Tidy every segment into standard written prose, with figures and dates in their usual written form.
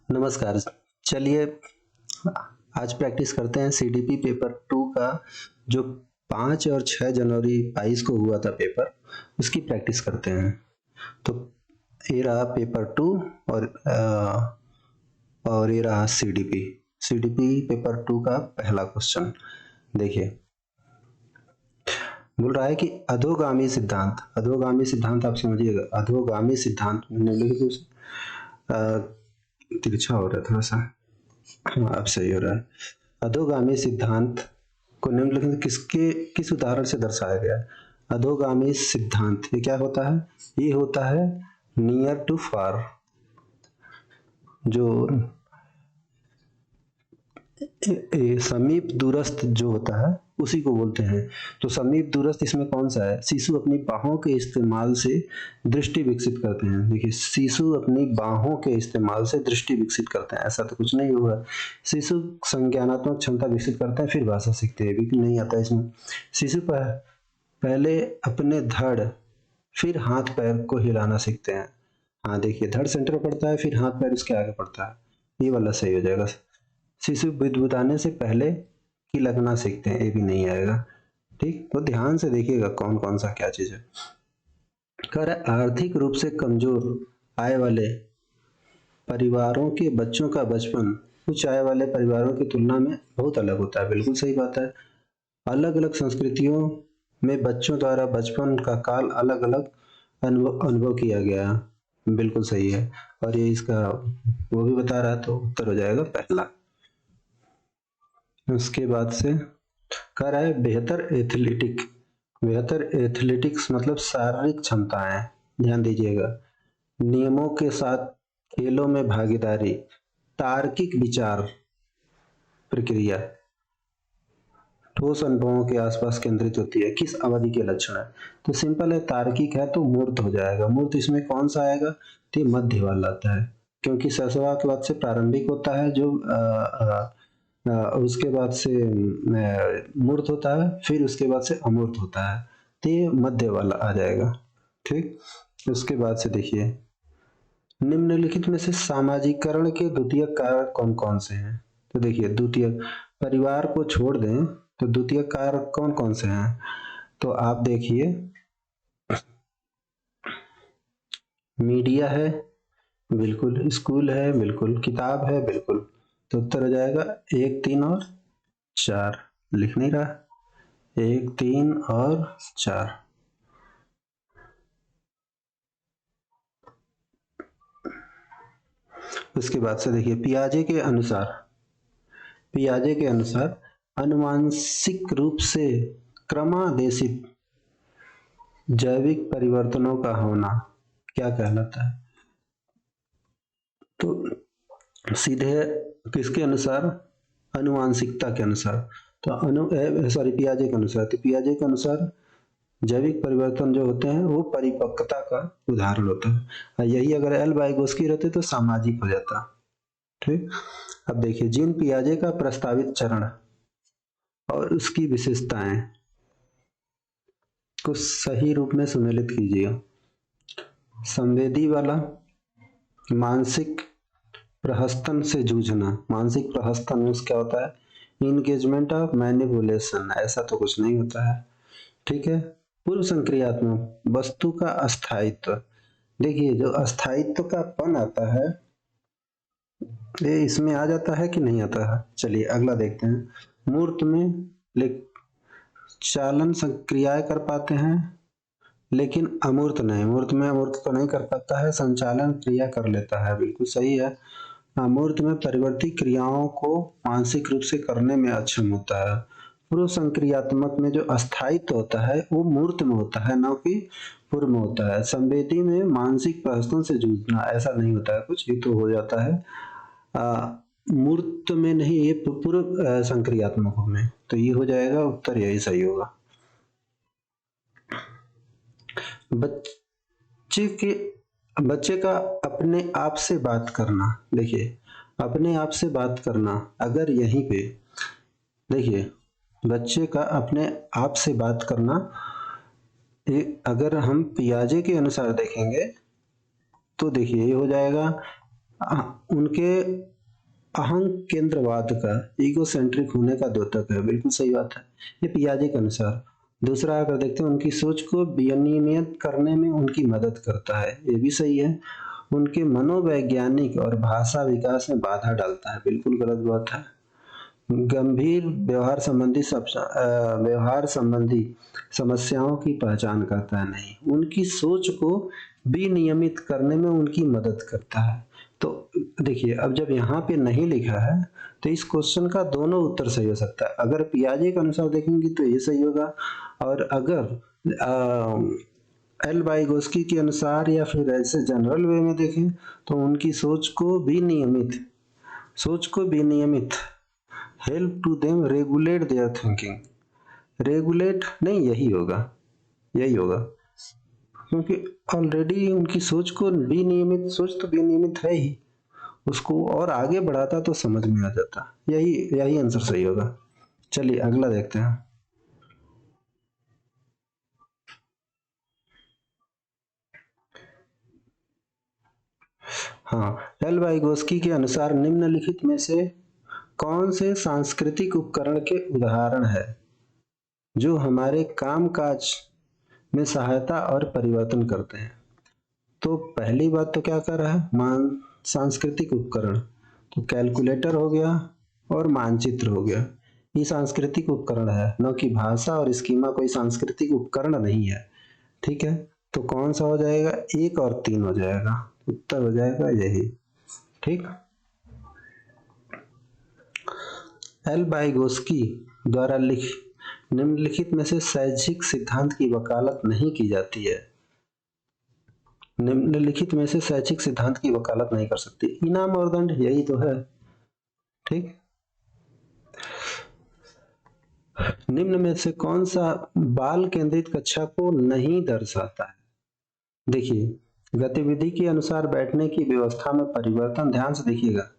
नमस्कार। चलिए आज प्रैक्टिस करते हैं सीडीपी पेपर 2 का जो 5 और 6 जनवरी 22 को हुआ था पेपर, उसकी प्रैक्टिस करते हैं। तो ये रहा पेपर 2 और ये रहा सीडीपी पेपर 2 का पहला क्वेश्चन। देखिए बोल रहा है कि अधोगामी सिद्धांत आप समझिएगा। अधोगामी सिद्धांत निम्नलिखित तिरछा हो रहा है थोड़ा सा, हाँ अब सही हो रहा है। अधोगामी सिद्धांत को निम्नलिखित किस उदाहरण से दर्शाया गया है? अधोगामी सिद्धांत ये क्या होता है? ये होता है नियर टू फार, जो समीप दूरस्थ जो होता है उसी को बोलते हैं। तो समीप दूरस्थ इसमें कौन सा है? शिशु अपनी बाहों के इस्तेमाल से दृष्टि विकसित करते हैं। देखिए शिशु अपनी बाहों के इस्तेमाल से दृष्टि विकसित करते हैं, ऐसा तो कुछ नहीं हुआ। शिशु संज्ञानात्मक क्षमता विकसित करते हैं फिर भाषा सीखते हैं, भी नहीं आता इसमें। शिशु पहले अपने धड़ फिर हाथ पैर को हिलाना सीखते हैं। हाँ देखिए धड़ सेंटर पड़ता है फिर हाथ पैर उसके आगे पड़ता है, ये वाला सही हो जाएगा। शिशु बुदबुदाने से पहले की लगना सीखते हैं, ये भी नहीं आएगा। ठीक, तो ध्यान से देखिएगा कौन कौन सा क्या चीज है। कह रहा आर्थिक रूप से कमजोर आय वाले परिवारों के बच्चों का बचपन उच्च आय वाले परिवारों की तुलना में बहुत अलग होता है। बिल्कुल सही बात है। अलग अलग संस्कृतियों में बच्चों द्वारा बचपन का काल अलग अलग अनुभव किया गया, बिल्कुल सही है। और ये इसका वो भी बता रहा, तो उत्तर हो जाएगा पहला। उसके बाद से कह रहा है बेहतर एथलेटिक्स मतलब शारीरिक क्षमताएं। ध्यान दीजिएगा। नियमों के साथ खेलों में भागीदारी, तार्किक विचार प्रक्रिया, ठोस अनुभवों के आसपास केंद्रित होती है। किस अवधि के लक्षण है? तो सिंपल है, तार्किक है तो मूर्त हो जाएगा। मूर्त इसमें कौन सा आएगा? तो मध्य वाला आता है, क्योंकि शैशवा के बाद से प्रारंभिक होता है जो उसके बाद से मूर्त होता है, फिर उसके बाद से अमूर्त होता है, तो ये मध्य वाला आ जाएगा। ठीक, उसके बाद से देखिए निम्नलिखित में से सामाजिकरण के द्वितीय कारक कौन कौन से हैं? तो देखिए द्वितीय, परिवार को छोड़ दें तो द्वितीय कारक कौन कौन से हैं? तो आप देखिए मीडिया है बिल्कुल, स्कूल है बिल्कुल, किताब है बिल्कुल। तो उत्तर हो जाएगा 1, 3 और 4। लिख नहीं रहा, 1, 3 और 4। उसके बाद से देखिए पियाजे के अनुसार अनुवांशिक रूप से क्रमादेशित जैविक परिवर्तनों का होना क्या कहलाता है? तो सीधे किसके अनुसार? अनुवांशिकता के अनुसार। तो पियाजे के अनुसार, तो पियाजे के अनुसार जैविक परिवर्तन जो होते हैं वो परिपक्वता का उदाहरण होता है। यही अगर एल वाइगोस्की रहते तो सामाजिक हो जाता। ठीक, अब देखिए जीन पियाजे का प्रस्तावित चरण और उसकी विशेषताएं को सही रूप में सुमेलित कीजिए। संवेदी वाला, मानसिक प्रहस्तन से जूझना। मानसिक प्रहस्तन में क्या होता है? इंगेजमेंट ऑफ मैनिपुलेशन, ऐसा तो कुछ नहीं होता है। ठीक है, पूर्व संक्रियात्मक, वस्तु का अस्थायित्व। देखिए जो अस्थायित्व का पन आता है ये इसमें आ जाता है कि नहीं आता है? चलिए अगला देखते हैं। मूर्त में चालन क्रियाएं कर पाते हैं लेकिन अमूर्त नहीं। मूर्त में अमूर्त तो नहीं कर पाता है, संचालन क्रिया कर लेता है, बिल्कुल सही है। अमूर्त में परिवर्ती क्रियाओं को मानसिक रूप से करने में अक्षम होता है। पूर्व संक्रियात्मक में जो अस्थायित्व होता है वो मूर्त में होता है, न कि पूर्व में होता है। संवेदी में मानसिक प्रहसन से जूझना, ऐसा नहीं होता है कुछ, ये तो हो जाता है मूर्त में नहीं, ये पूर्व संक्रियात्मक में। तो ये हो जाएगा उत्तर, यही सही होगा। बच्चे का अपने आप से बात करना। देखिए अपने आप से बात करना, अगर यहीं पे देखिए बच्चे का अपने आप से बात करना, अगर हम पियाजे के अनुसार देखेंगे तो देखिए ये हो जाएगा उनके अहं केंद्रवाद का, ईगो सेंट्रिक होने का द्योतक है। बिल्कुल सही बात है, ये पियाजे के अनुसार। दूसरा अगर देखते हैं, उनकी सोच को विनियमित करने में उनकी मदद करता है, ये भी सही है। उनके मनोवैज्ञानिक और भाषा विकास में बाधा डालता है, बिल्कुल गलत बात है। गंभीर व्यवहार संबंधी समस्याओं की पहचान करता है, नहीं। उनकी सोच को विनियमित करने में उनकी मदद करता है। तो देखिए, अब जब यहाँ पे नहीं लिखा है तो इस क्वेश्चन का दोनों उत्तर सही हो सकता है। अगर पियाजे के अनुसार देखेंगे तो ये सही होगा, और अगर एल वाइगोस्की के अनुसार या फिर ऐसे जनरल वे में देखें तो उनकी सोच को विनियमित help to them regulate their thinking, regulate नहीं, यही होगा, क्योंकि ऑलरेडी उनकी सोच को विनियमित, सोच तो विनियमित है ही, उसको और आगे बढ़ाता तो समझ में आ जाता। यही आंसर सही होगा। चलिए अगला देखते हैं। हाँ, एल वाइगोस्की के अनुसार निम्नलिखित में से कौन से सांस्कृतिक उपकरण के उदाहरण है जो हमारे कामकाज में सहायता और परिवर्तन करते हैं? तो पहली बात तो क्या कर रहा है, सांस्कृतिक उपकरण, तो कैलकुलेटर हो गया और मानचित्र हो गया, ये सांस्कृतिक उपकरण है, न कि भाषा और स्कीमा कोई सांस्कृतिक उपकरण नहीं है। ठीक है, तो कौन सा हो जाएगा, 1 और 3 हो जाएगा, उत्तर हो जाएगा यही। ठीक, एल वाइगोस्की द्वारा निम्नलिखित में से शैक्षिक सिद्धांत की वकालत नहीं की जाती है। निम्नलिखित में से शैक्षिक सिद्धांत की वकालत नहीं कर सकती, इनाम और दंड, यही तो है। ठीक, निम्न में से कौन सा बाल केंद्रित कक्षा को नहीं दर्शाता है? देखिए, गतिविधि के अनुसार बैठने की व्यवस्था में परिवर्तन, ध्यान से देखिएगा,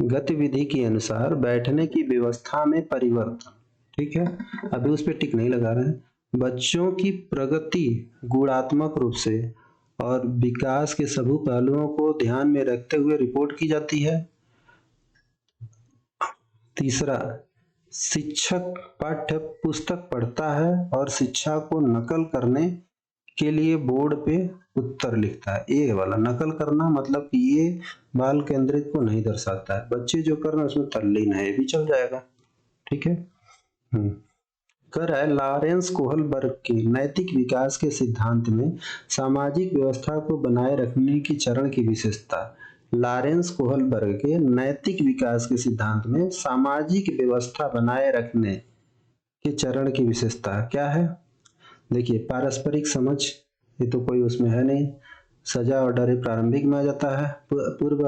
गतिविधि के अनुसार बैठने की व्यवस्था में परिवर्तन। ठीक है, अभी उस पर टिक नहीं लगा रहे हैं। बच्चों की प्रगति गुणात्मक रूप से और विकास के सभी पहलुओं को ध्यान में रखते हुए रिपोर्ट की जाती है। तीसरा, शिक्षक पाठ्य पुस्तक पढ़ता है और शिक्षा को नकल करने के लिए बोर्ड पे उत्तर लिखता है। ये वाला नकल करना मतलब कि ये बाल केंद्रित को नहीं दर्शाता है, बच्चे जो कर रहे हैं उसमें तल्लीन है, ये भी चल जाएगा। ठीक है, कर है लॉरेंस कोहलबर्ग के नैतिक विकास के सिद्धांत में सामाजिक व्यवस्था को बनाए रखने की चरण की विशेषता। लॉरेंस कोहलबर्ग के नैतिक विकास के सिद्धांत में सामाजिक व्यवस्था बनाए रखने के चरण की विशेषता क्या है? देखिए, पारस्परिक समझ, ये तो कोई उसमें है नहीं। सजा और डर प्रारंभिक में आ जाता है, पूर्व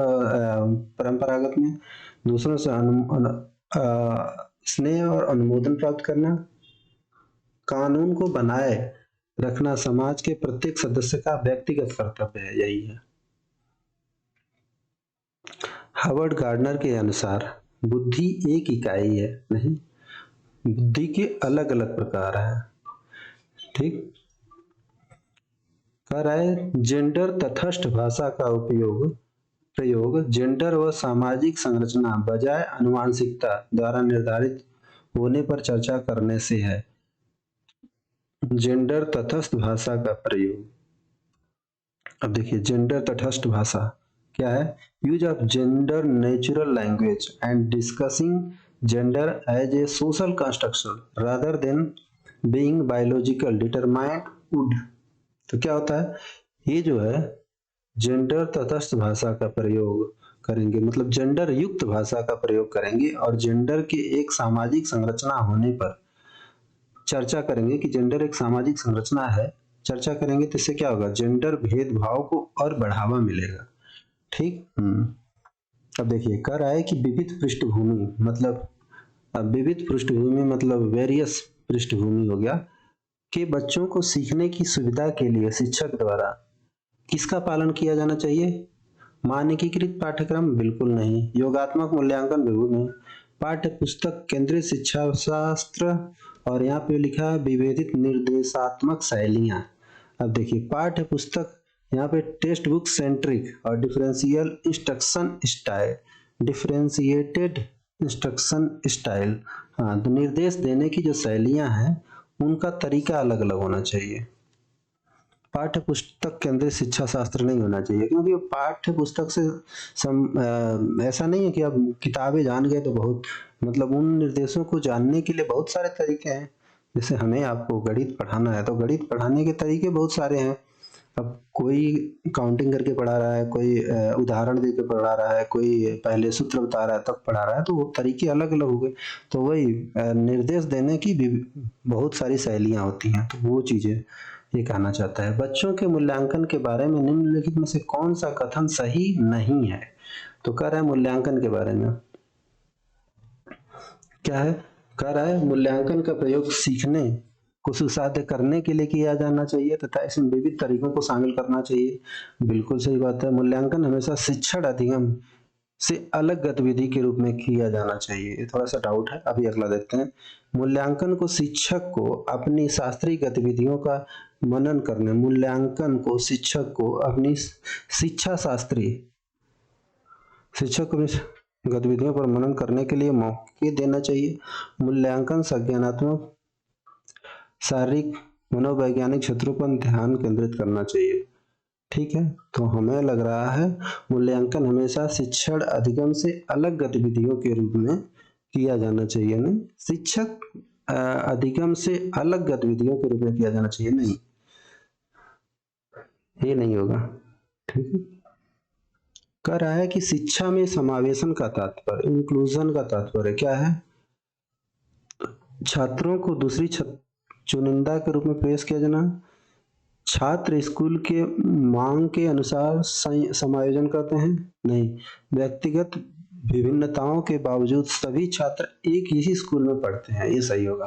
परंपरागत में। दूसरों से स्नेह और अनुमोदन प्राप्त करना। कानून को बनाए रखना समाज के प्रत्येक सदस्य का व्यक्तिगत कर्तव्य है, यही है। हावर्ड गार्डनर के अनुसार बुद्धि एक इकाई है, नहीं, बुद्धि के अलग अलग प्रकार हैं। ठीक, कह रहा है जेंडर तटस्थ भाषा का प्रयोग जेंडर व सामाजिक संरचना बजाय आनुवंशिकता द्वारा निर्धारित होने पर चर्चा करने से है। जेंडर तटस्थ भाषा का प्रयोग, अब देखिए, जेंडर तटस्थ भाषा क्या है? Use of gender natural language and discussing gender as a social construction rather than being biological determined would. तो क्या होता है, ये जो है जेंडर तटस्थ भाषा का प्रयोग करेंगे, मतलब जेंडर युक्त भाषा का प्रयोग करेंगे और जेंडर के एक सामाजिक संरचना होने पर चर्चा करेंगे कि जेंडर एक सामाजिक संरचना है, चर्चा करेंगे तो इससे क्या होगा, जेंडर भेदभाव को और बढ़ावा मिलेगा। ठीक, अब देखिए, कह रहा है कि विविध पृष्ठभूमि मतलब, अब विविध पृष्ठभूमि मतलब वेरियस पृष्ठभूमि हो गया कि बच्चों को सीखने की सुविधा के लिए शिक्षक द्वारा किसका पालन किया जाना चाहिए? मानकीकृत पाठ्यक्रम बिल्कुल नहीं, योगात्मक मूल्यांकन बिल्कुल नहीं, पाठ्य पुस्तक केंद्रित शिक्षा शास्त्र, और यहाँ पे लिखा है विभेदित निर्देशात्मक शैलियां। अब देखिए, पाठ्य पुस्तक यहाँ पे टेक्स्ट बुक सेंट्रिक और differential instruction style, differentiated instruction style. हाँ, तो निर्देश देने की जो शैलियाँ हैं उनका तरीका अलग अलग होना चाहिए। पाठ्य पुस्तक केंद्रित शिक्षा शास्त्र नहीं होना चाहिए, क्योंकि पाठ्य पुस्तक से ऐसा नहीं है कि आप किताबें जान गए तो बहुत, मतलब उन निर्देशों को जानने के लिए बहुत सारे तरीके हैं। जैसे हमें आपको गणित पढ़ाना है तो गणित पढ़ाने के तरीके बहुत सारे हैं। अब कोई काउंटिंग करके पढ़ा रहा है, कोई उदाहरण दे के पढ़ा रहा है, कोई पहले सूत्र बता रहा है तब पढ़ा रहा है, तो वो तरीके अलग अलग हो गए। तो वही निर्देश देने की भी बहुत सारी शैलियाँ होती हैं, तो वो चीज़ें ये कहना चाहता है। बच्चों के मूल्यांकन के बारे में निम्नलिखित में से कौन सा कथन सही नहीं है? तो कह रहा है मूल्यांकन के बारे में क्या है, कह रहा है मूल्यांकन का प्रयोग सीखने को सुसाध्य करने के लिए किया जाना चाहिए तथा इसमें विविध तरीकों को शामिल करना चाहिए। बिल्कुल सही बात है। मूल्यांकन हमेशा शिक्षण अधिगम से अलग गतिविधि के रूप में किया जाना चाहिए। ये थोड़ा सा डाउट है, अभी अगला देखते हैं। मूल्यांकन को शिक्षक को अपनी शास्त्रीय गतिविधियों का मनन करने, मूल्यांकन को शिक्षक को अपनी शिक्षा शास्त्री शिक्षक को गतिविधियों पर मनन करने के लिए मौके देना चाहिए। मूल्यांकन संज्ञानात्मक, शारीरिक, मनोवैज्ञानिक क्षेत्रों पर ध्यान केंद्रित करना चाहिए। ठीक है, तो हमें लग रहा है मूल्यांकन हमेशा शिक्षण अधिगम से अलग गतिविधियों के रूप में किया जाना चाहिए। नहीं, शिक्षक अधिगम से अलग गतिविधियों के रूप में किया जाना चाहिए, नहीं, ये नहीं होगा। ठीक है, कह रहा है कि शिक्षा में समावेशन का तात्पर्य, इंक्लूजन का तात्पर्य क्या है? छात्रों को दूसरी चुनिंदा के रूप में पेश किया जाना, छात्र स्कूल के मांग के अनुसार समायोजन करते हैं, नहीं, व्यक्तिगत विभिन्नताओं के बावजूद सभी छात्र एक ही स्कूल में पढ़ते हैं, ये सही होगा।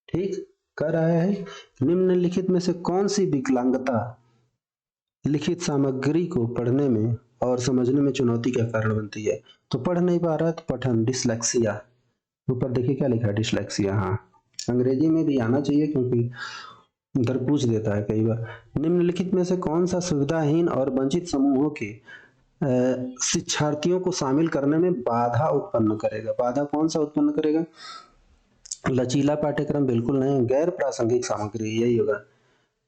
ठीक, कह रहा है निम्नलिखित में से कौन सी विकलांगता लिखित सामग्री को पढ़ने में और समझने में चुनौती का कारण बनती है? तो पढ़ नहीं पा रहा तो पठन, डिसलेक्सिया। ऊपर देखिए क्या लिखा है, डिसलेक्सिया। हाँ, अंग्रेजी में भी आना चाहिए क्योंकि उधर पूछ देता है कई बार। निम्नलिखित में से कौन सा सुविधाहीन और वंचित समूहों के शिक्षार्थियों को शामिल करने में बाधा उत्पन्न करेगा? बाधा कौन सा उत्पन्न करेगा? लचीला पाठ्यक्रम बिल्कुल नहीं, गैर प्रासंगिक सामग्री, यही होगा।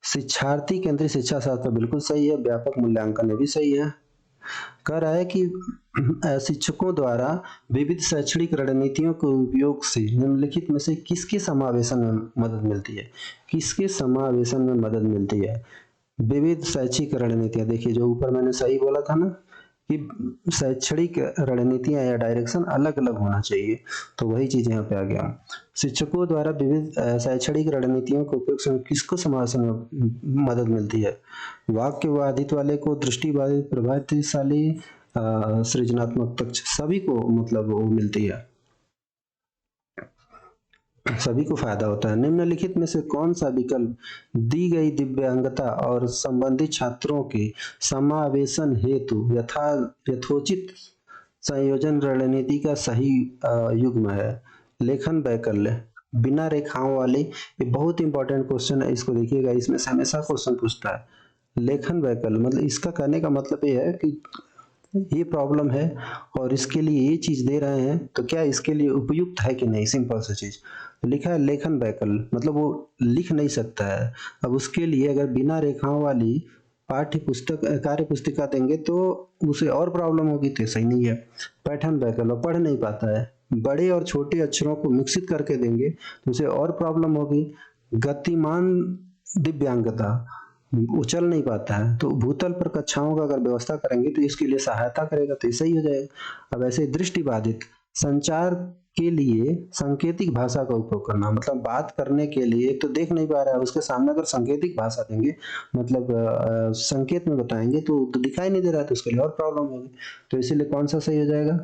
शिक्षार्थी केंद्रित शिक्षा शास्त्र बिल्कुल सही है, व्यापक मूल्यांकन भी सही है। कह रहा है कि शिक्षकों द्वारा विविध शैक्षणिक रणनीतियों के उपयोग से निम्नलिखित में से किसके समावेशन में मदद मिलती है? किसके समावेशन में मदद मिलती है? विविध शैक्षिक रणनीतियां, देखिए जो ऊपर मैंने सही बोला था ना कि शैक्षणिक रणनीतियां या डायरेक्शन अलग अलग होना चाहिए, तो वही चीज यहाँ पे आ गया। शिक्षकों द्वारा विविध शैक्षणिक रणनीतियों के उपयोग से किसको समावेशन में मदद मिलती है? वाक्य बाधित वाले को, दृष्टि बाधित, प्रभावशाली, सृजनात्मक पक्ष, सभी को मतलब वो मिलती है, सभी को फायदा होता है। निम्नलिखित में से कौन सा विकल्प दी गई दिव्यांगता और संबंधित छात्रों के समावेशन हेतु यथोचित संयोजन रणनीति का सही युग्म है? लेखन वैकल्य, बिना रेखाओं वाली, ये बहुत इंपॉर्टेंट क्वेश्चन है, इसको देखिएगा, इसमें से हमेशा क्वेश्चन पूछता है। लेखन वैकल्य मतलब इसका कहने का मतलब ये है कि ये प्रॉब्लम है और इसके लिए ये चीज दे रहे हैं, तो क्या इसके लिए उपयुक्त है कि नहीं, सिंपल सा चीज। तो लिखा है लेखन वैकल्य मतलब वो लिख नहीं सकता है। अब उसके लिए अगर बिना रेखाओं वाली पाठ्य पुस्तक कार्य पुस्तिका देंगे तो उसे और प्रॉब्लम होगी, तो सही नहीं है। पैठन वैकल्य, पढ़ नहीं पाता है, बड़े और छोटे अक्षरों को मिश्रित करके देंगे तो उसे और प्रॉब्लम होगी। गतिमान दिव्यांगता, वो चल नहीं पाता है, तो भूतल पर कक्षाओं का अगर व्यवस्था करेंगे तो इसके लिए सहायता करेगा, तो ये सही हो जाएगा। अब ऐसे दृष्टिबाधित, संचार के लिए सांकेतिक भाषा का उपयोग करना, मतलब बात करने के लिए तो देख नहीं पा रहा है, उसके सामने अगर सांकेतिक भाषा देंगे मतलब संकेत में बताएंगे तो दिखाई नहीं दे रहा है, तो उसके लिए और प्रॉब्लम होगी, तो इसीलिए कौन सा सही हो जाएगा?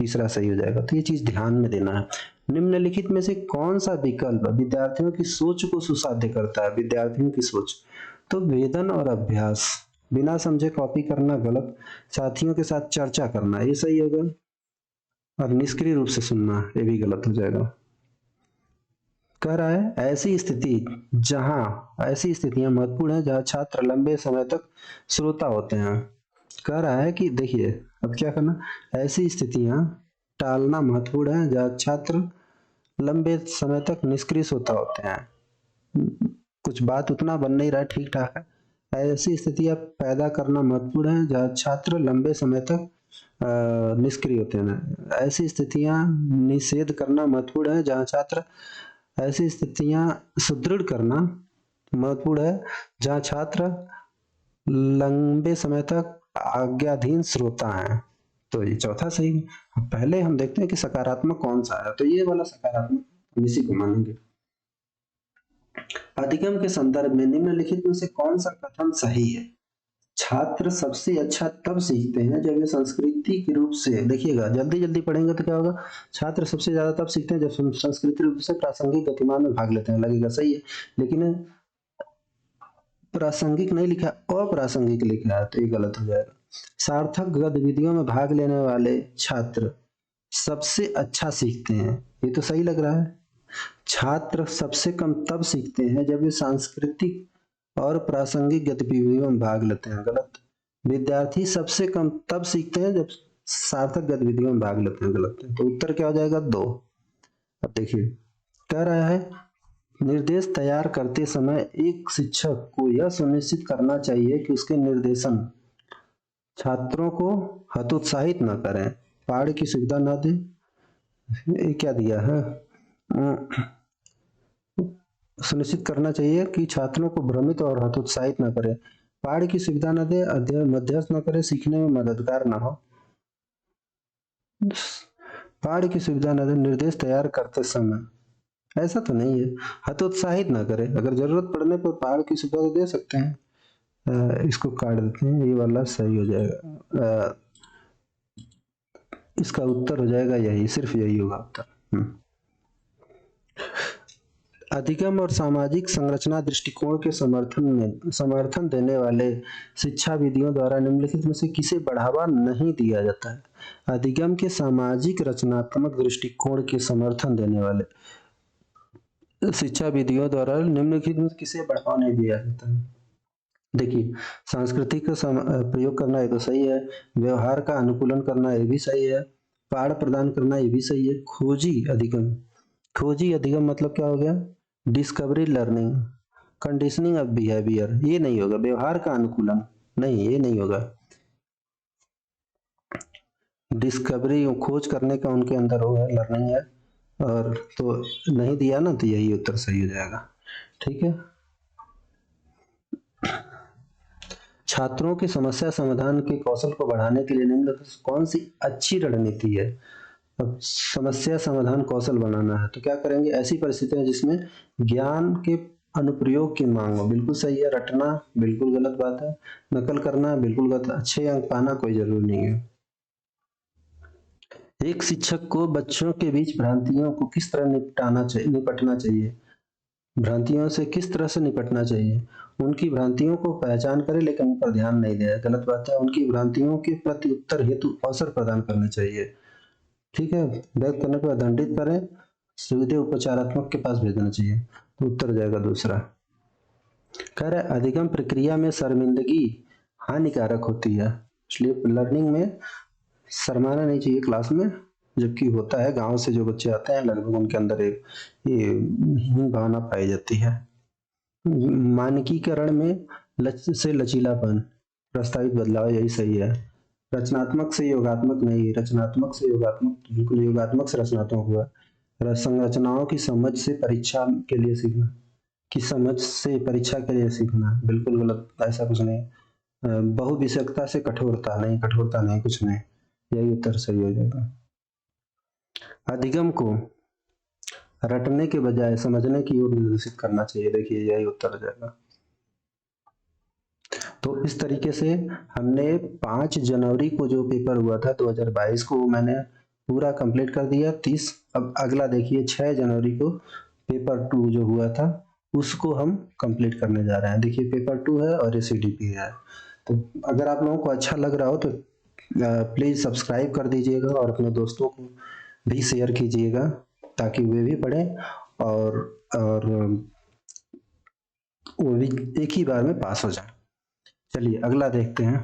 तीसरा सही हो जाएगा। तो ये चीज ध्यान में देना है। निम्नलिखित में से कौन सा विकल्प विद्यार्थियों की सोच को सुसाध्य करता है? विद्यार्थियों की सोच, तो वेदन और अभ्यास, बिना समझे कॉपी करना गलत, साथियों के साथ चर्चा करना ये सही होगा, और निष्क्रिय रूप से सुनना ये भी गलत हो जाएगा। कह रहा है ऐसी स्थितियां महत्वपूर्ण है जहां छात्र लंबे समय तक श्रोता होते हैं। कह रहा है कि देखिए अब क्या करना, ऐसी स्थितियां टालना महत्वपूर्ण है जहां छात्र लंबे समय तक निष्क्रिय श्रोता होते हैं। कुछ बात उतना बन नहीं रहा है, ठीक ठाक है। ऐसी स्थितियां पैदा करना महत्वपूर्ण है जहां छात्र लंबे समय तक निष्क्रिय होते हैं। ऐसी स्थितियां निषेध करना महत्वपूर्ण है जहां छात्र ऐसी स्थितियां सुदृढ़ करना महत्वपूर्ण है जहां छात्र लंबे समय तक आज्ञाधीन श्रोता है। तो ये चौथा सही है। पहले हम देखते हैं कि सकारात्मक कौन सा है, तो ये वाला सकारात्मक हम इसी को मानेंगे। अधिगम के संदर्भ में निम्नलिखित में से कौन सा कथन सही है? छात्र सबसे अच्छा तब सीखते हैं जब वे संस्कृति के रूप से, देखिएगा जल्दी जल्दी पढ़ेंगे तो क्या होगा, छात्र सबसे ज्यादा तब सीखते हैं जब संस्कृति रूप से प्रासंगिक गतिमान में भाग लेते हैं। लगेगा सही है, लेकिन प्रासंगिक नहीं लिखा, अप्रासंगिक लिखा है, तो ये गलत हो जाएगा। सार्थक गतिविधियों में भाग लेने वाले छात्र सबसे अच्छा सीखते हैं, ये तो सही लग रहा है। छात्र सबसे कम तब सीखते हैं जब वे सांस्कृतिक और प्रासंगिक गतिविधियों में भाग लेते हैं, गलत। विद्यार्थी सबसे कम तब सीखते हैं जब सार्थक गतिविधियों में भाग लेते हैं, गलत है। तो उत्तर क्या हो जाएगा? 2। अब देखिए कह रहा है निर्देश तैयार करते समय एक शिक्षक को यह सुनिश्चित करना चाहिए कि उसके निर्देशन छात्रों को हतोत्साहित न करें, पहाड़ की सुविधा न दें। ये क्या दिया है? सुनिश्चित करना चाहिए कि छात्रों को भ्रमित और हतोत्साहित न करे, पहाड़ की सुविधा न दे, अध्ययन मध्यस्थ न करे, सीखने में मददगार न हो। पहाड़ की सुविधा न दे, निर्देश तैयार करते समय, ऐसा तो नहीं है। हतोत्साहित न करे, अगर जरूरत पड़ने पर पहाड़ की सुविधा तो दे सकते हैं। इसको काट देते हैं, ये वाला सही हो जाएगा। इसका उत्तर हो जाएगा यही, सिर्फ यही होगा उत्तर। अधिगम और सामाजिक संरचना दृष्टिकोण के समर्थन देने वाले शिक्षा विधियों द्वारा निम्नलिखित में से किसे बढ़ावा नहीं दिया जाता है? अधिगम के सामाजिक रचनात्मक दृष्टिकोण के समर्थन देने वाले शिक्षा विधियों द्वारा निम्नलिखित में किसे बढ़ावा नहीं दिया जाता है? देखिए सांस्कृतिक का प्रयोग करना ये तो सही है, व्यवहार का अनुकूलन करना ये भी सही है, पाठ प्रदान करना ये भी सही है। खोजी अधिगम मतलब क्या हो गया? Discovery learning, conditioning of behaviour, ये नहीं होगा। व्यवहार का अनुकूलन नहीं, ये नहीं होगा। डिस्कवरी खोज करने का उनके अंदर हो है, लर्निंग है, और तो नहीं दिया ना, तो यही उत्तर सही हो जाएगा। ठीक है। छात्रों की समस्या समाधान के कौशल को बढ़ाने के लिए निम्नलिखित कौन सी अच्छी रणनीति है? अब समस्या समाधान कौशल बनाना है तो क्या करेंगे? ऐसी परिस्थितियां जिसमें ज्ञान के अनुप्रयोग की मांग हो, बिल्कुल सही है। रटना बिल्कुल गलत बात है, नकल करना बिल्कुल गलत, अच्छे अंक पाना कोई जरूरी नहीं है। एक शिक्षक को बच्चों के बीच भ्रांतियों को किस तरह निपटना चाहिए? भ्रांतियों से किस तरह से निपटना चाहिए? उनकी भ्रांतियों को पहचान करें लेकिन उन पर ध्यान नहीं दें, गलत बात है। उनकी भ्रांतियों के प्रति उत्तर हेतु अवसर प्रदान करने चाहिए। ठीक है, व्यक्त करने पर दंडित करें, सीधे उपचारात्मक के पास भेजना चाहिए। तो उत्तर जाएगा दूसरा। कह रहा है अधिगम प्रक्रिया में शर्मिंदगी हानिकारक होती है, इसलिए लर्निंग में शर्माना नहीं चाहिए क्लास में, जबकि होता है गांव से जो बच्चे आते हैं लगभग उनके अंदर एक ये हीन भावना पाई जाती है। मानकीकरण में लचीलापन, प्रस्तावित बदलाव, यही सही है। रचनात्मक से योगात्मक नहीं, रचनात्मक से योगात्मक, बिल्कुल योगात्मक से रचनात्मक हुआ। संरचनाओं की समझ से परीक्षा के लिए सीखना, की समझ से परीक्षा के लिए सीखना, बिल्कुल गलत, ऐसा कुछ नहीं। बहुविषयकता से कठोरता नहीं, कठोरता नहीं, कुछ नहीं, यही उत्तर सही हो जाएगा। अधिगम को रटने के बजाय समझने की ओर निर्देशित करना चाहिए, देखिए यही उत्तर हो जाएगा। तो इस तरीके से हमने 5 जनवरी को जो पेपर हुआ था 2022 को, वो मैंने पूरा कंप्लीट कर दिया 30। अब अगला देखिए 6 जनवरी को पेपर 2 जो हुआ था उसको हम कंप्लीट करने जा रहे हैं। देखिए पेपर 2 है और ये CDP है। तो अगर आप लोगों को अच्छा लग रहा हो तो प्लीज़ सब्सक्राइब कर दीजिएगा और अपने दोस्तों को भी शेयर कीजिएगा ताकि वे भी पढ़ें और वो भी एक ही बार में पास हो जाए। चलिए अगला देखते हैं,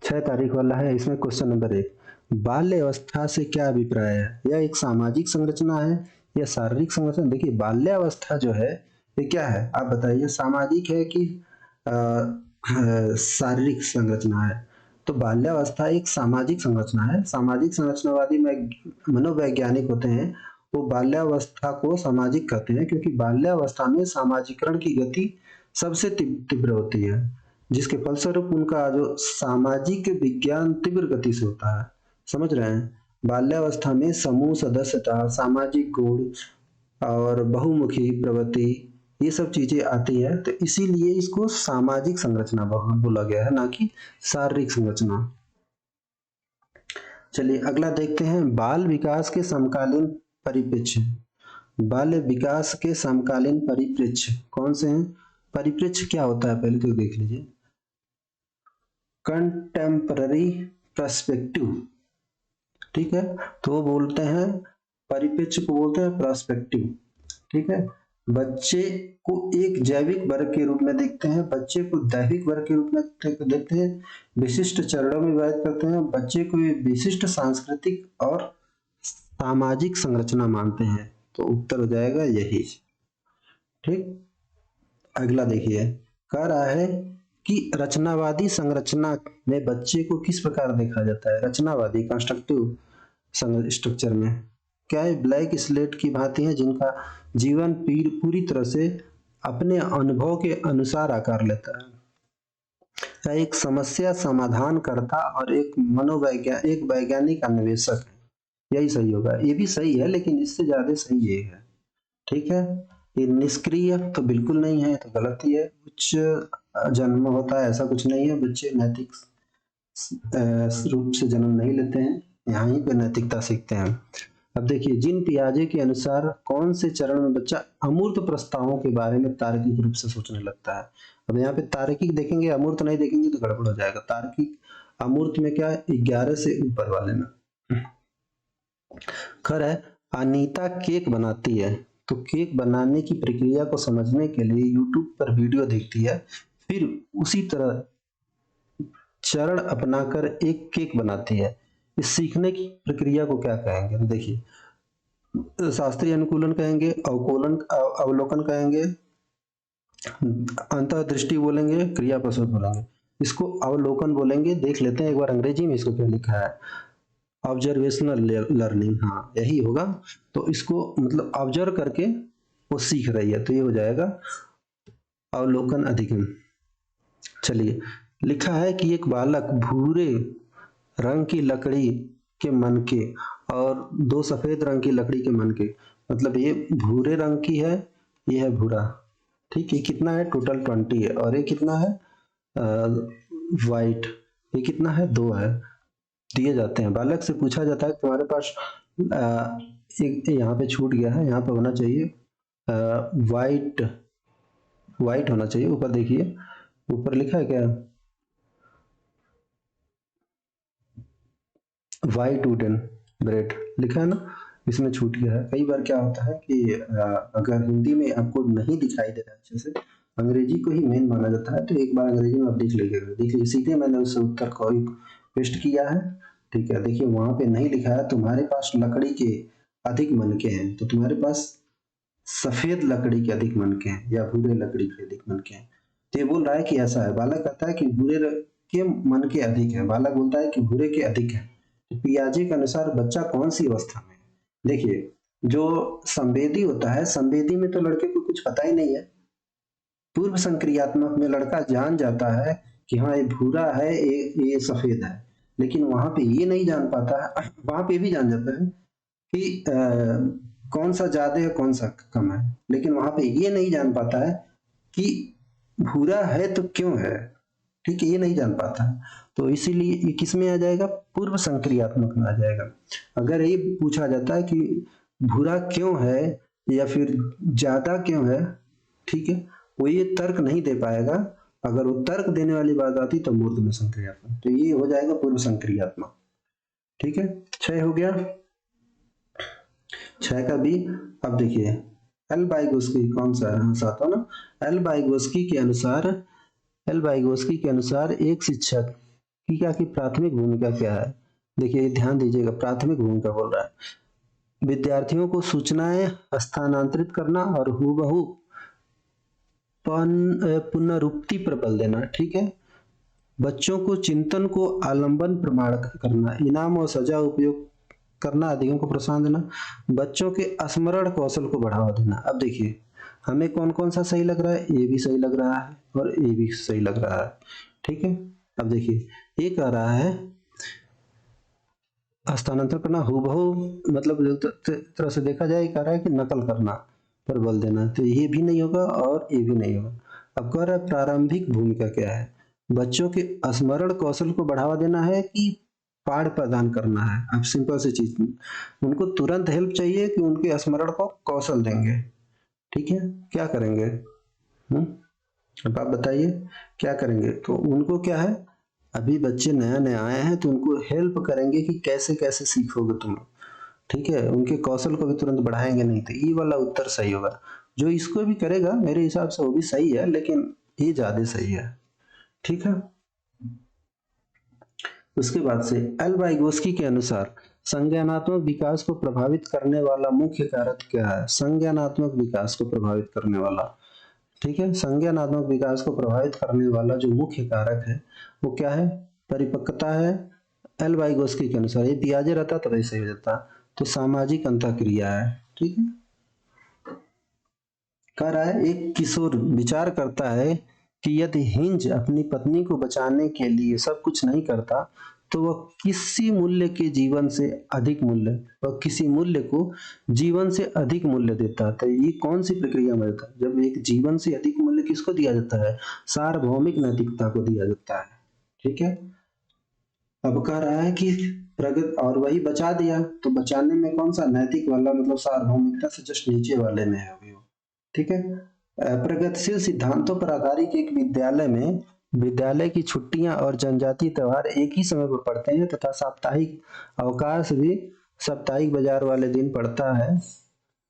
6 तारीख वाला है। इसमें क्वेश्चन नंबर 1, बाल्य अवस्था से क्या अभिप्राय है? यह एक सामाजिक संरचना है या शारीरिक संरचना? देखिए बाल्यावस्था जो है ये क्या है आप बताइए, सामाजिक है कि शारीरिक संरचना है? तो बाल्यावस्था एक सामाजिक संरचना है। सामाजिक संरचनावादी मनोवैज्ञानिक होते हैं, वो बाल्यावस्था को सामाजिक कहते हैं, क्योंकि बाल्यावस्था में सामाजिकरण की गति सबसे तीव्र होती है, जिसके फलस्वरूप उनका जो सामाजिक विज्ञान तीव्र गति से होता है। समझ रहे हैं? बाल्यावस्था में समूह सदस्यता, सामाजिक गुण और बहुमुखी प्रवृत्ति ये सब चीजें आती है, तो इसीलिए इसको सामाजिक संरचना बोला गया है, ना कि शारीरिक संरचना। चलिए अगला देखते हैं, बाल विकास के समकालीन परिप्रेक्ष्य। बाल्य विकास के समकालीन परिप्रेक्ष्य कौन से हैं? परिप्रेक्ष्य क्या होता है पहले तो देख लीजिए, कंटेम्पररी पर्सपेक्टिव, ठीक है, तो बोलते हैं परिप्रेक्ष्य को बोलते हैं पर्सपेक्टिव, ठीक है। बच्चे को एक जैविक वर्ग के रूप में देखते हैं, बच्चे को दैविक वर्ग के रूप में देखते हैं, विशिष्ट चरणों में विभाजित करते हैं, बच्चे को विशिष्ट सांस्कृतिक और सामाजिक संरचना मानते हैं। तो उत्तर हो जाएगा यही, ठीक। अगला देखिए, कह रहा है कि रचनावादी संरचना में बच्चे को किस प्रकार देखा जाता है? रचनावादी कंस्ट्रक्टिव स्ट्रक्चर में क्या है? ब्लैक स्लेट की भांति है, जिनका जीवन पूरी तरह से अपने अनुभव के अनुसार आकार लेता है। एक समस्या समाधान करता और एक एक वैज्ञानिक अन्वेषक है। यही सही होगा, ये भी सही है लेकिन इससे ज्यादा सही ये है, ठीक है। ये निष्क्रिय तो बिल्कुल नहीं है, तो गलत ही है। उच्च जन्म होता है ऐसा कुछ नहीं है, बच्चे नैतिक रूप से जन्म नहीं लेते हैं, यहाँ ही पे नैतिकता सीखते हैं। अब देखिए, जिन पियाजे के अनुसार कौन से चरण में बच्चा अमूर्त प्रस्तावों के बारे में तार्किक रूप से सोचने लगता है। अब यहाँ पे तार्किक देखेंगे, अमूर्त नहीं देखेंगे तो गड़बड़ हो जाएगा। तार्किक अमूर्त में क्या है? 11 से ऊपर वाले में। खैर है, अनीता केक बनाती है, तो केक बनाने की प्रक्रिया को समझने के लिए यूट्यूब पर वीडियो देखती है, फिर उसी तरह चरण अपनाकर एक केक बनाती है। इस सीखने की प्रक्रिया को क्या कहेंगे? तो देखिए, शास्त्रीय अनुकूलन कहेंगे, अवलोकन कहेंगे, अंतर्दृष्टि बोलेंगे, क्रियाप्रसूत बोलेंगे। इसको अवलोकन बोलेंगे। देख लेते हैं एक बार अंग्रेजी में इसको क्या लिखा है, ऑब्जर्वेशनल लर्निंग, हाँ यही होगा। तो इसको मतलब ऑब्जर्व करके वो सीख रही है, तो ये हो जाएगा अवलोकन अधिगम। चलिए, लिखा है कि एक बालक भूरे रंग की लकड़ी के मनके और 2 सफेद रंग की लकड़ी के मनके, मतलब ये भूरे रंग की है, ये है भूरा, ठीक। ये कितना है? टोटल 20 है। और ये कितना है? वाइट, ये कितना है? 2 है। दिए जाते हैं, बालक से पूछा जाता है तुम्हारे पास एक यहाँ पे छूट गया है, यहाँ पे होना चाहिए वाइट होना चाहिए। ऊपर देखिए, ऊपर लिखा है क्या? वाइट वुडन ब्रेड लिखा है ना, इसमें छूट गया है। कई बार क्या होता है कि अगर हिंदी में आपको नहीं दिखाई दे रहा अच्छे से, अंग्रेजी को ही मेन माना जाता है, तो एक बार अंग्रेजी में आप देख लीजिए। सीधे मैंने उस उत्तर को पेस्ट किया है, ठीक है। देखिए वहां पे नहीं लिखा है तुम्हारे पास लकड़ी के अधिक मनके हैं, तो तुम्हारे पास सफेद लकड़ी के अधिक मनके हैं या भूरे लकड़ी के अधिक मनके हैं। तो ये बोल रहा है कि ऐसा है। बालक कहता है कि भूरे के मनके अधिक है, बालक बोलता है कि भूरे के अधिक है। पियाजे के अनुसार बच्चा कौन सी अवस्था में? देखिए, जो संवेदी होता है, संवेदी में तो लड़के को कुछ पता ही नहीं है। पूर्व संक्रियात्मक में लड़का जान जाता है कि हाँ ये भूरा है, ये सफेद है, लेकिन वहां पे ये नहीं जान पाता है। वहां पे भी जान जाता है कि कौन सा ज्यादा है कौन सा कम है, लेकिन वहां पे ये नहीं जान पाता है कि भूरा है तो क्यों है, ठीक है, ये नहीं जान पाता है। तो इसीलिए ये किस में आ जाएगा? पूर्व संक्रियात्मक में आ जाएगा। अगर ये पूछा जाता है कि भूरा क्यों है या फिर ज्यादा क्यों है, ठीक है, वो ये तर्क नहीं दे पाएगा। अगर वो तर्क देने वाली बात आती तो मूर्त में संक्रियात्मक, तो ये हो जाएगा पूर्व संक्रियात्मक, ठीक है। 6 हो गया। 6 का बी। अब देखिए एल वाइगोस्की कौन सा है, हाँ सातवां ना। एल वाइगोस्की के अनुसार एल वाइगोस्की के अनुसार एक शिक्षक की क्या की प्राथमिक भूमिका क्या है। देखिए ध्यान दीजिएगा, प्राथमिक भूमिका बोल रहा है, विद्यार्थियों को सूचनाएं हस्तांतरित करना और हूबहू पुनरुक्ति पर बल देना, ठीक है। बच्चों को चिंतन को आलंबन प्रमाण करना, इनाम और सजा उपयोग करना, अधिकों को प्रोत्साहन देना, बच्चों के स्मरण कौशल को बढ़ावा देना। अब देखिए हमें कौन कौन सा सही लग रहा है, ए भी सही लग रहा है और ए भी सही लग रहा है, ठीक है। अब देखिए ये कह रहा है हस्तांतरण करना, हूबहू मतलब तरह से देखा जाए कह रहा है कि नकल करना पर बल देना, तो ये भी नहीं होगा और ये भी नहीं होगा। अब कह रहा है प्रारंभिक भूमिका क्या है, बच्चों के स्मरण कौशल को बढ़ावा देना है कि पाठ प्रदान करना है। अब सिंपल सी चीज, उनको तुरंत हेल्प चाहिए कि उनके स्मरण को कौशल देंगे, ठीक है। क्या करेंगे, अब आप बताइए क्या करेंगे। तो उनको क्या है, अभी बच्चे नया नया आए हैं तो उनको हेल्प करेंगे कि कैसे कैसे सीखोगे तुम लोग, ठीक है। उनके कौशल को भी तुरंत बढ़ाएंगे नहीं, तो ये वाला उत्तर सही होगा। जो इसको भी करेगा मेरे हिसाब से वो भी सही है, लेकिन ये ज्यादा सही है, ठीक है। उसके बाद से एल वाइगोस्की के अनुसार संज्ञानात्मक विकास को प्रभावित करने वाला मुख्य कारक क्या है। संज्ञानात्मक विकास को प्रभावित करने वाला, ठीक है, संज्ञानात्मक विकास को प्रभावित करने वाला जो मुख्य कारक है वो क्या है, परिपक्वता है। एल वाइगोस्की के अनुसार ये पियाजे रहता तो वैसे हो जाता, तो सामाजिक अंतःक्रिया है, ठीक है। कह रहा है एक किशोर विचार करता है कि यदि हिंज अपनी पत्नी को बचाने के लिए सब कुछ नहीं करता तो वह किसी मूल्य के जीवन से अधिक मूल्य, वह किसी मूल्य को जीवन से अधिक मूल्य देता है। तो ये कौन सी प्रक्रिया में होता है, जब एक जीवन से अधिक मूल्य किसको दिया जाता है, सार्वभौमिक नैतिकता को दिया जाता है, ठीक है। अब कह रहा है कि प्रगति, और वही बचा दिया तो बचाने में कौन सा नैतिक वाला, मतलब सार्वभौमिकता से जस्ट नीचे वाले में है वो, ठीक है। प्रगतिशील सिद्धांतों पर आधारित एक विद्यालय में विद्यालय की छुट्टियां और जनजातीय त्योहार एक ही समय पर पड़ते हैं तथा साप्ताहिक अवकाश भी साप्ताहिक बाजार वाले दिन पड़ता है,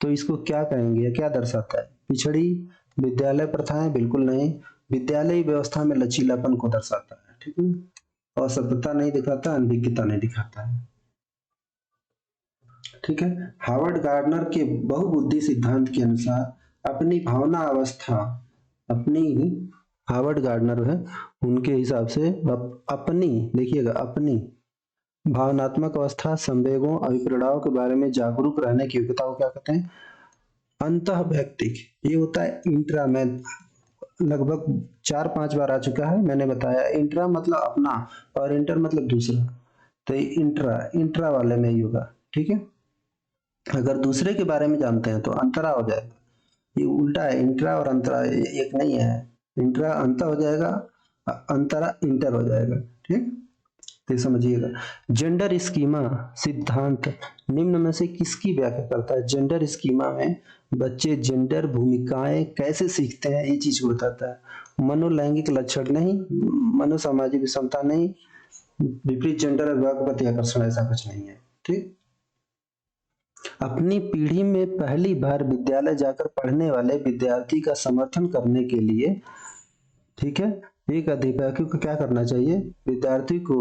तो इसको क्या कहेंगे, क्या दर्शाता है, पिछड़ी विद्यालय प्रथाएं, बिल्कुल नहीं, विद्यालय व्यवस्था में लचीलापन को दर्शाता है, ठीक है। और सभ्यता नहीं दिखाता, अनभिज्ञता नहीं दिखाता है, ठीक है। हावर्ड गार्डनर के बहुबुद्धि सिद्धांत के अनुसार अपनी भावना अवस्था, अपनी, हावर्ड गार्डनर है उनके हिसाब से अपनी, देखिएगा अपनी भावनात्मक अवस्था, संवेगों, अभिप्रेरणाओं के बारे में जागरूक रहने की योग्यता को क्या कहते हैं, अंतः वैयक्तिक। ये होता है इंट्रा, में लगभग 4-5 बार आ चुका है, मैंने बताया इंट्रा मतलब अपना और इंटर मतलब दूसरा, तो इंट्रा इंट्रा वाले में ही होगा, ठीक है। अगर दूसरे के बारे में जानते हैं तो अंतरा हो जाएगा, ये उल्टा है, इंट्रा और अंतरा एक नहीं है, इंट्रा अंतर हो जाएगा, अंतरा इंटर हो जाएगा, ठीक। तो समझिएगा जेंडर स्कीमा सिद्धांत निम्न में से किसकी व्याख्या करता है। जेंडर स्कीमा में बच्चे जेंडर भूमिकाएं कैसे सीखते हैं ये चीज को बताता है, मनोलैंगिक लक्षण नहीं, मनोसामाजिक विषमता नहीं, विपरीत जेंडर अभिभावक प्रति आकर्षण, ऐसा कुछ नहीं है, ठीक। अपनी पीढ़ी में पहली बार विद्यालय जाकर पढ़ने वाले विद्यार्थी का समर्थन करने के लिए, ठीक है, एक अध्यापक को क्या करना चाहिए, विद्यार्थी को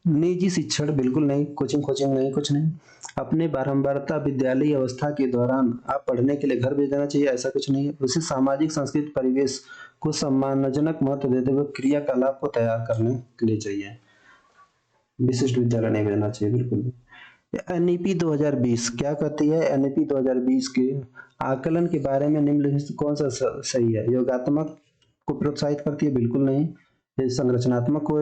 निजी शिक्षण बिल्कुल नहीं, कोचिंग कोचिंग नहीं, कुछ नहीं, अपने बारंबारता विद्यालय अवस्था के दौरान आप पढ़ने के लिए घर भेज देना चाहिए, ऐसा कुछ नहीं है। उसे सामाजिक सांस्कृतिक परिवेश को सम्मानजनक महत्व देते हुए क्रियाकलाप को तैयार करने के लिए चाहिए, विशिष्ट विद्यालय नहीं भेजना चाहिए बिल्कुल भी। एनईपी 2020 क्या कहती है, एनईपी 2020 के आकलन के बारे में निम्नलिखित कौन सा सही है, योगात्मक को प्रोत्साहित करती है, बिल्कुल नहीं, ये संरचनात्मक को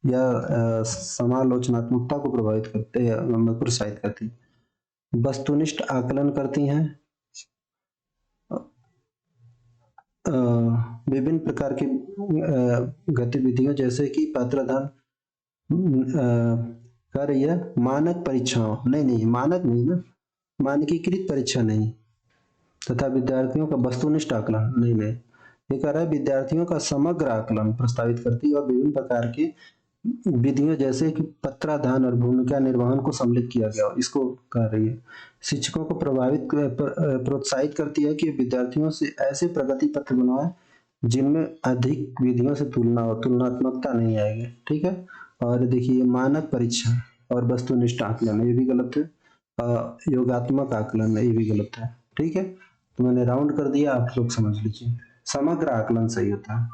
या समालोचनात्मकता को प्रभावित करते हैं, प्रोत्साहित करती है, वस्तुनिष्ठ आकलन करती हैं, विभिन्न प्रकार की गतिविधियों जैसे कि पत्रधन कर रही है, मानक परीक्षाओं, नहीं मानक नहीं ना, मानकीकृत परीक्षा नहीं, तथा विद्यार्थियों का वस्तुनिष्ठ आकलन नहीं, ये कह रहा है विद्यार्थियों का समग्र आकलन प्रस्तावित करती है और विभिन्न प्रकार के विधियों जैसे कि पत्राधान और भूमिका निर्वहन को सम्मिलित किया गया हो, इसको कह रही है। शिक्षकों को प्रोत्साहित करती है कि विद्यार्थियों से ऐसे प्रगति पत्र बनवाएं जिनमें अधिक विधियों से तुलना हो, तुलनात्मकता नहीं आएगी। ठीक है। और देखिए मानक परीक्षा और वस्तुनिष्ठ आकलन ये भी गलत है। योगात्मक आकलन ये भी गलत है। ठीक है, तो मैंने राउंड कर दिया, आप लोग समझ लीजिए। समग्र आकलन सही होता है।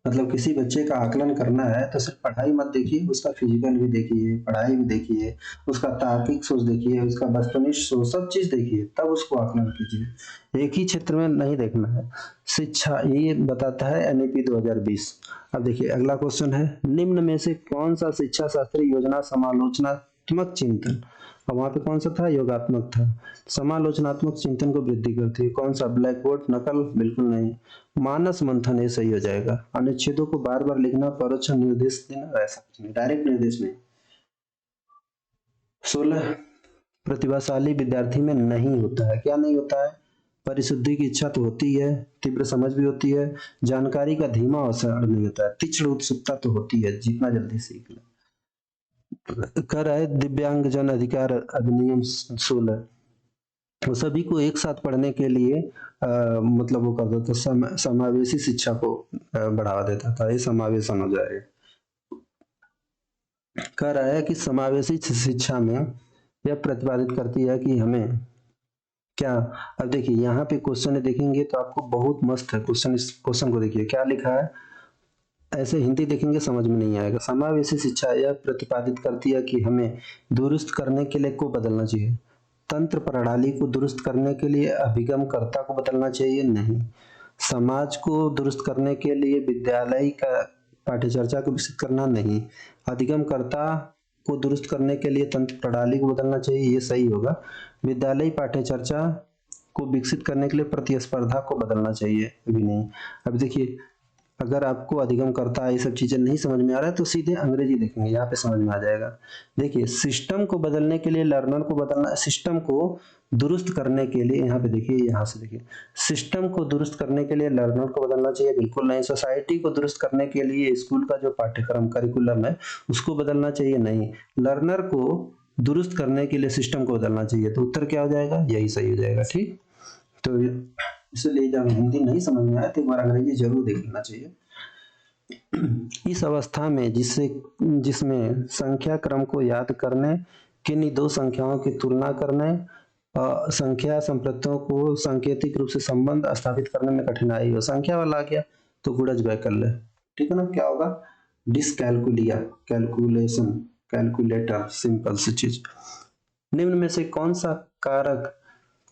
मतलब किसी बच्चे का आकलन करना है तो सिर्फ पढ़ाई मत देखिए, उसका फिजिकल भी देखिए, पढ़ाई भी देखिए, उसका तार्किक सोच देखिए, उसका वस्तुनिष्ठ सोच, सब चीज देखिए, तब उसको आकलन कीजिए। एक ही क्षेत्र में नहीं देखना है। शिक्षा ये बताता है एनईपी 2020। अब देखिए अगला क्वेश्चन है, निम्न में से कौन सा शिक्षा शास्त्री योजना समालोचनात्मक चिंतन, और वहां पे कौन सा था, योगात्मक था, समालोचनात्मक चिंतन को वृद्धि करती है, कौन सा, ब्लैक बोर्ड, नकल, बिल्कुल नहीं, मानस मंथन, ये सही हो जाएगा। अनुच्छेदों को बार बार लिखना, परोक्ष निर्देश देना, ऐसा कुछ नहीं, डायरेक्ट निर्देश नहीं। 16 प्रतिभाशाली विद्यार्थी में नहीं होता है, क्या नहीं होता है, परिशुद्धि की इच्छा तो होती है, तीव्र समझ भी होती है, जानकारी का धीमा अवसर नहीं होता है, तीक्ष्ण उत्सुकता तो होती है, जितना जल्दी सीख ले। कर है दिव्यांग जन अधिकार अधिनियम 16, वो सभी को एक साथ पढ़ने के लिए मतलब वो करता था, समावेशी शिक्षा को बढ़ावा देता था, ये समावेशन हो जाएगा। कह रहा है कि समावेशी शिक्षा में यह प्रतिपादित करती है कि हमें क्या, अब देखिए यहाँ पे क्वेश्चन देखेंगे तो आपको बहुत मस्त है क्वेश्चन, इस क्वेश्चन को देखिए क्या लिखा है, ऐसे हिंदी देखेंगे समझ में नहीं आएगा। समावेशी शिक्षा यह प्रतिपादित करती है कि हमें दुरुस्त करने के लिए को बदलना चाहिए, तंत्र प्रणाली को दुरुस्त करने के लिए अभिगमकर्ता को बदलना चाहिए नहीं, समाज को दुरुस्त करने के लिए विद्यालय का पाठ्यचर्या को विकसित करना नहीं, अधिगमकर्ता को दुरुस्त करने के लिए तंत्र प्रणाली को बदलना चाहिए, ये सही होगा, विद्यालय पाठ्यचर्या को विकसित करने के लिए प्रतिस्पर्धा को बदलना चाहिए, भी नहीं। अब देखिए अगर आपको अधिगम करता है ये सब चीजें नहीं समझ में आ रहा है तो सीधे अंग्रेजी देखेंगे, यहाँ पे समझ में आ जाएगा। देखिए सिस्टम को बदलने के लिए लर्नर को बदलना, सिस्टम को दुरुस्त करने के लिए, यहाँ पे देखिए, यहाँ से देखिए, सिस्टम को दुरुस्त करने के लिए लर्नर को बदलना चाहिए, बिल्कुल नहीं। सोसाइटी को दुरुस्त करने के लिए स्कूल का जो पाठ्यक्रम करिकुलम है उसको बदलना चाहिए, नहीं। लर्नर को दुरुस्त करने के लिए सिस्टम को बदलना चाहिए, तो उत्तर क्या हो जाएगा, यही सही हो जाएगा। ठीक, तो इसलिए जब हिंदी नहीं समझ में आए तो एक बार अंग्रेजी जरूर देख लेना चाहिए। इस अवस्था में जिसमें संख्या क्रम को याद करने, किन्हीं दो संख्याओं की तुलना करने, संख्या संप्रत्यों को सांकेतिक रूप से संबंध स्थापित करने में कठिनाई हो, संख्या वाला आ गया तो गुणज व्यय कर ले। ठीक है ना, क्या होगा, डिसकैलकुलिया, कैलकुलेशन, कैलकुलेटर, सिंपल सी चीज। निम्न में से कौन सा कारक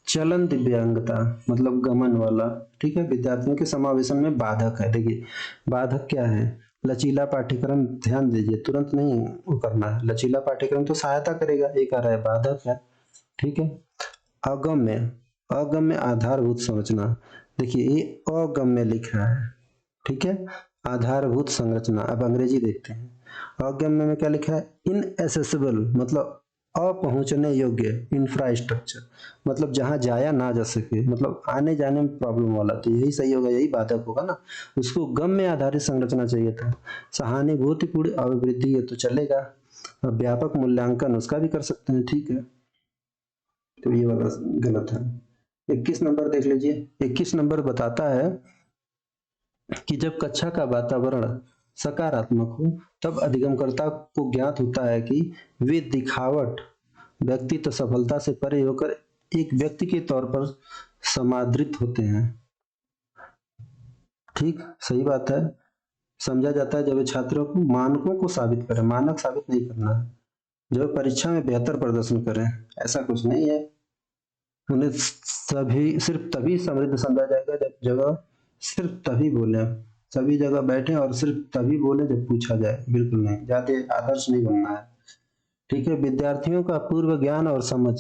चलन दिव्यांगता मतलब गमन वाला, ठीक है, विद्यार्थियों के समावेशन में बाधक है। देखिए बाधक क्या है, लचीला पाठ्यक्रम, ध्यान दीजिए तुरंत नहीं वो करना है, लचीला पाठ्यक्रम तो सहायता करेगा, ये कह रहा है बाधक है। ठीक है, अगम्य, अगम्य आधारभूत संरचना, देखिए ये अगम्य लिख रहा है, ठीक है, आधारभूत संरचना। अब अंग्रेजी देखते हैं, अगम्य में क्या लिखा है, इनएसेसिबल मतलब अपहुंचने योग्य, इंफ्रास्ट्रक्चर मतलब जहां जाया ना जा सके, मतलब आने जाने में प्रॉब्लम वाला, तो यही सही होगा, यही बाधक होगा ना। उसको गम्य आधारित संरचना चाहिए था। सहानुभूतिपूर्ण अभिवृद्धि है तो चलेगा, व्यापक मूल्यांकन उसका भी कर सकते हैं, ठीक है, तो ये वाला गलत है। 21 नंबर देख लीजिए, 21 नंबर बताता है कि जब कक्षा का वातावरण सकारात्मक हो तब अधिगमकर्ता को ज्ञात होता है कि वे दिखावट, व्यक्तित्व सफलता से परे होकर एक व्यक्ति के तौर पर समादृत होते हैं। ठीक, सही बात है, समझा जाता है जब वे छात्रों को मानकों को साबित करें, मानक साबित नहीं करना है, जब परीक्षा में बेहतर प्रदर्शन करें, ऐसा कुछ नहीं है। उन्हें सभी सिर्फ तभी समृद्ध समझा जाएगा जब जगह सिर्फ तभी बोले, सभी जगह बैठे और सिर्फ तभी बोले जब पूछा जाए, बिल्कुल नहीं, ज्यादा आदर्श नहीं बनना है। ठीक है, विद्यार्थियों का पूर्व ज्ञान और समझ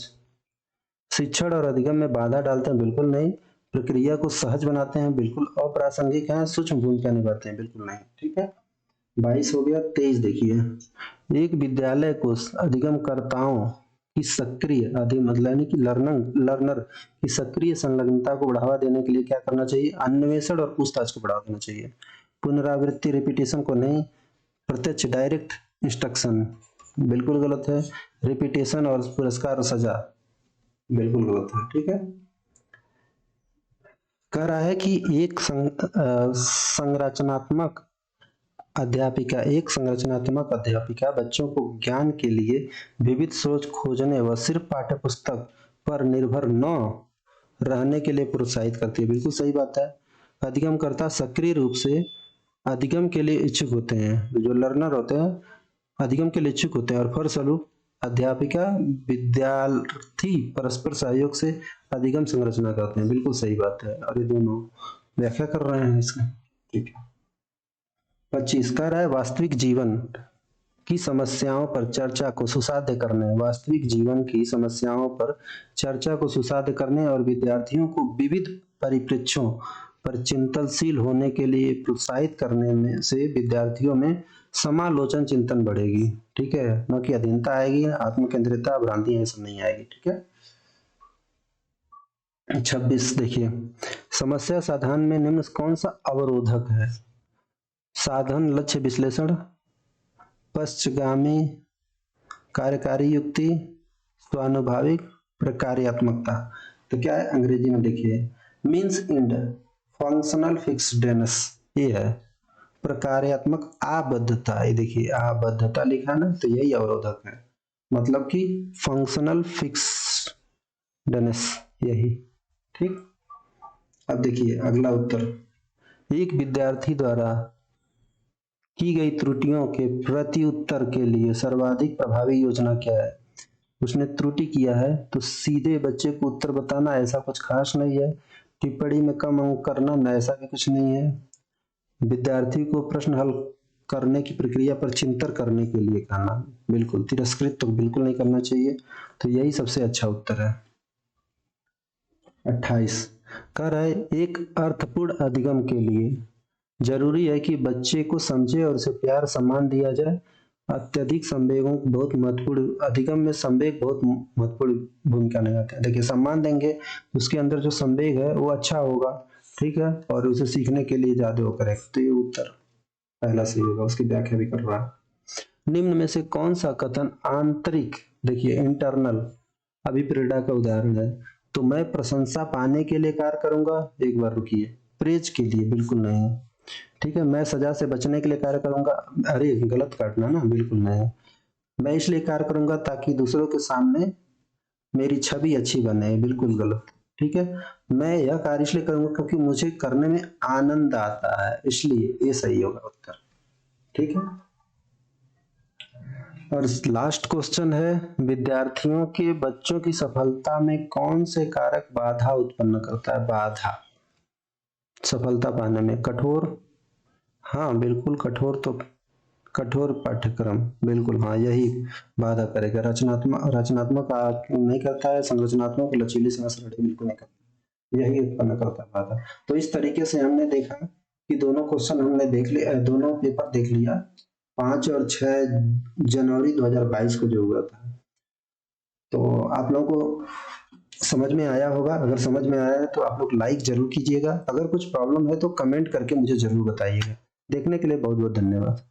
शिक्षण और अधिगम में बाधा डालते हैं, बिल्कुल नहीं। प्रक्रिया को सहज बनाते हैं, बिल्कुल अप्रासंगिक है, सूक्ष्म भूमिका निभाते हैं, बिल्कुल नहीं। ठीक है, 22 हो गया। 23 देखिए, एक विद्यालय को अधिगमकर्ताओं की सक्रिय मतलब यानी कि लर्नर की सक्रिय संलग्नता को बढ़ावा देने के लिए क्या करना चाहिए, अन्वेषण और पूछताछ को बढ़ावा देना चाहिए। पुनरावृत्ति रिपीटेशन को नहीं, प्रत्यक्ष डायरेक्ट इंस्ट्रक्शन बिल्कुल गलत है, रिपीटेशन और पुरस्कार और सजा बिल्कुल गलत है। ठीक है, कह रहा है कि एक संरचनात्मक अध्यापिका बच्चों को ज्ञान के लिए विविध सोच खोजने व सिर्फ पाठ्यपुस्तक पर निर्भर न रहने के लिए प्रोत्साहित करती है। बिल्कुल सही बात है। अधिगमकर्ता सक्रिय रूप से अधिगम के लिए इच्छुक होते हैं, जो लर्नर होते हैं अधिगम के लिए इच्छुक होते हैं, और फलस्वरूप अध्यापिका विद्यार्थी परस्पर सहयोग से अधिगम संरचना करते हैं। बिल्कुल सही बात है, और ये दोनों व्याख्या कर रहे हैं इसका। ठीक है, 25 कह रहा है वास्तविक जीवन की समस्याओं पर चर्चा को सुसाध्य करने, वास्तविक जीवन की समस्याओं पर चर्चा को सुसाध्य करने और विद्यार्थियों को विविध परिप्रेक्ष्यों पर चिंतनशील होने के लिए प्रोत्साहित करने में से विद्यार्थियों में समालोचन चिंतन बढ़ेगी। ठीक है, न कि अधीनता आएगी, आत्मकेंद्रितता, भ्रांति ये सब नहीं आएगी। ठीक है, 26 देखिए, समस्या समाधान में निम्न कौन सा अवरोधक है? साधन लक्ष्य विश्लेषण, पश्चगामी कार्यकारी युक्ति, स्वानुभाविक, प्रकार्यात्मकता। तो क्या है अंग्रेजी में देखिए, मीन्स इंड, फंक्शनल फिक्सडनेस ये है, प्रकार्यात्मक आबद्धता, ये देखिए आबद्धता लिखा ना, तो यही अवरोधक है, मतलब कि फंक्शनल फिक्सडनेस यही। ठीक, अब देखिए अगला उत्तर, एक विद्यार्थी द्वारा की गई त्रुटियों के प्रति उत्तर के लिए सर्वाधिक प्रभावी योजना क्या है? उसने त्रुटि किया है तो सीधे बच्चे को उत्तर बताना, ऐसा कुछ खास नहीं है। टिप्पणी में कम अंक करना न, ऐसा भी कुछ नहीं है। विद्यार्थी को प्रश्न हल करने की प्रक्रिया पर चिंतन करने के लिए कहना, बिल्कुल तिरस्कृत तो बिल्कुल नहीं करना चाहिए। तो यही सबसे अच्छा उत्तर है। 28 कह रहा है एक अर्थपूर्ण अधिगम के लिए जरूरी है कि बच्चे को समझे और उसे प्यार सम्मान दिया जाए। अत्यधिक संवेगों बहुत महत्वपूर्ण, अधिगम में संवेग बहुत महत्वपूर्ण भूमिका निभाते हैं। देखिए सम्मान देंगे उसके अंदर जो संवेग है वो अच्छा होगा, ठीक है, और उसे सीखने के लिए ज्यादा वो करेगा। तो ये उत्तर पहला सही होगा, उसकी व्याख्या भी कर रहा है। निम्न में से कौन सा कथन आंतरिक, देखिए इंटरनल अभिप्रेरणा का उदाहरण है? तो मैं प्रशंसा पाने के लिए कार्य करूंगा, एक बार रुकिए, प्रेज के लिए बिल्कुल नहीं। ठीक है, मैं सजा से बचने के लिए कार्य करूंगा, अरे गलत काटना ना, बिल्कुल नहीं। मैं इसलिए कार्य करूंगा ताकि दूसरों के सामने मेरी छवि अच्छी बने, बिल्कुल गलत। ठीक है, मैं यह कार्य इसलिए करूंगा क्योंकि मुझे करने में आनंद आता है, इसलिए ये सही होगा उत्तर। ठीक है, और लास्ट क्वेश्चन है, विद्यार्थियों के बच्चों की सफलता में कौन से कारक बाधा उत्पन्न करता है? बाधा सफलता पाने में, कठोर, हाँ बिल्कुल कठोर, तो कठोर पाठ्यक्रम बिल्कुल, हाँ यही बाधा करेगा। रचनात्मक नहीं करता है, संरचनात्मक लचीली समझ बिल्कुल नहीं करता, यही उत्पन्न करता है बाधा। तो इस तरीके से हमने देखा कि दोनों क्वेश्चन हमने देख लिया, दोनों पेपर देख लिया, 5 और 6 जनवरी 2022 को जो हुआ था। तो आप लोगों को समझ में आया होगा, अगर समझ में आया है तो आप लोग लाइक जरूर कीजिएगा, अगर कुछ प्रॉब्लम है तो कमेंट करके मुझे जरूर बताइएगा। देखने के लिए बहुत बहुत धन्यवाद।